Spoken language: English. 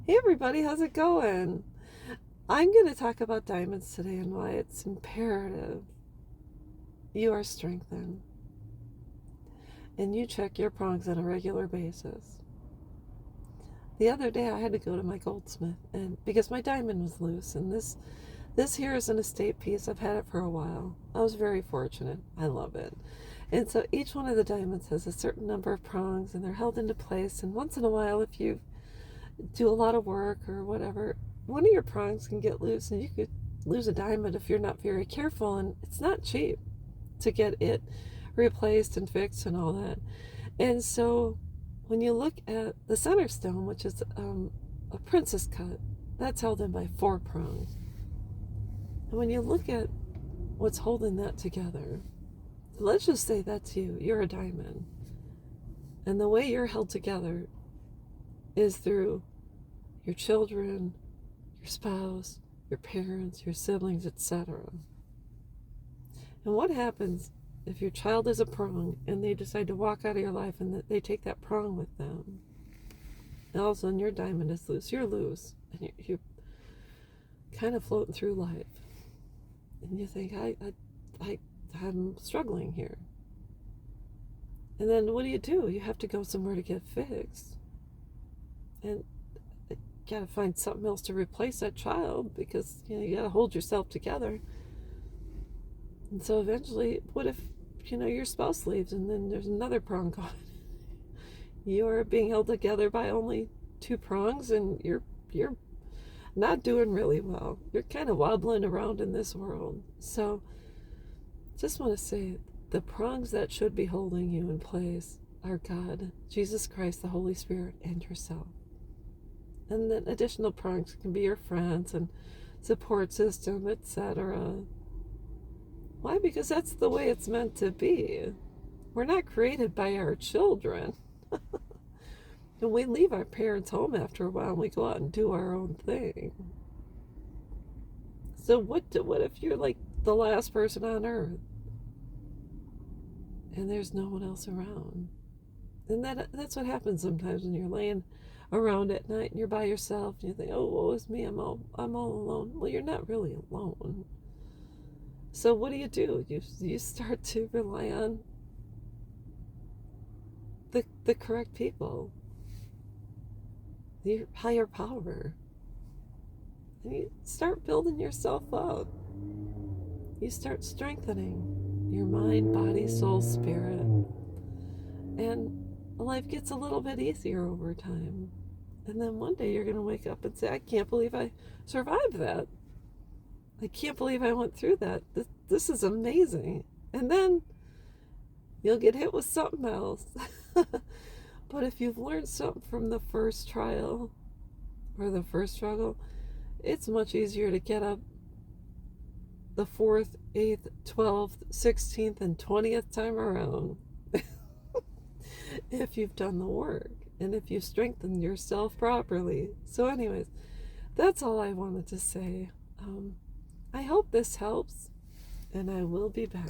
Hey everybody, how's it going? I'm going to talk about diamonds today and why it's imperative you are strengthened and you check your prongs on a regular basis. The other day I had to go to my goldsmith and because my diamond was loose, and this here is an estate piece. I've had it for a while. I was very fortunate. I love it. And so each one of the diamonds has a certain number of prongs and they're held into place, and once in a while if you do a lot of work or whatever, one of your prongs can get loose and you could lose a diamond if you're not very careful, and it's not cheap to get it replaced and fixed and all that. And so when you look at the center stone, which is a princess cut, that's held in by 4 prongs. And when you look at what's holding that together, let's just say that's you're a diamond, and the way you're held together is through your children, your spouse, your parents, your siblings, etc. And what happens if your child is a prong and they decide to walk out of your life and they take that prong with them? And all of a sudden your diamond is loose. You're loose. And you're kind of floating through life. And you think, I'm struggling here. And then what do? You have to go somewhere to get fixed. And you got to find something else to replace that child, because you got to hold yourself together. And so eventually, what if your spouse leaves and then there's another prong gone? You're being held together by only 2 prongs, and you're not doing really well. You're kind of wobbling around in this world. So just want to say, the prongs that should be holding you in place are God, Jesus Christ, the Holy Spirit, and yourself. And then additional prongs can be your friends and support system, etc. Why? Because that's the way it's meant to be. We're not created by our children. And we leave our parents' home after a while and we go out and do our own thing. So what if you're like the last person on earth and there's no one else around? And that's what happens sometimes when you're laying around at night and you're by yourself and you think, oh, woe is me, I'm all alone. Well, you're not really alone. So what do? You start to rely on the correct people, your higher power. And you start building yourself up. You start strengthening your mind, body, soul, spirit. And life gets a little bit easier over time. And then one day you're going to wake up and say, I can't believe I survived that. I can't believe I went through that. This is amazing. And then you'll get hit with something else. But if you've learned something from the first trial or the first struggle, it's much easier to get up the 4th, 8th, 12th, 16th, and 20th time around. If you've done the work and if you've strengthened yourself properly. So anyways, that's all I wanted to say. I hope this helps, and I will be back.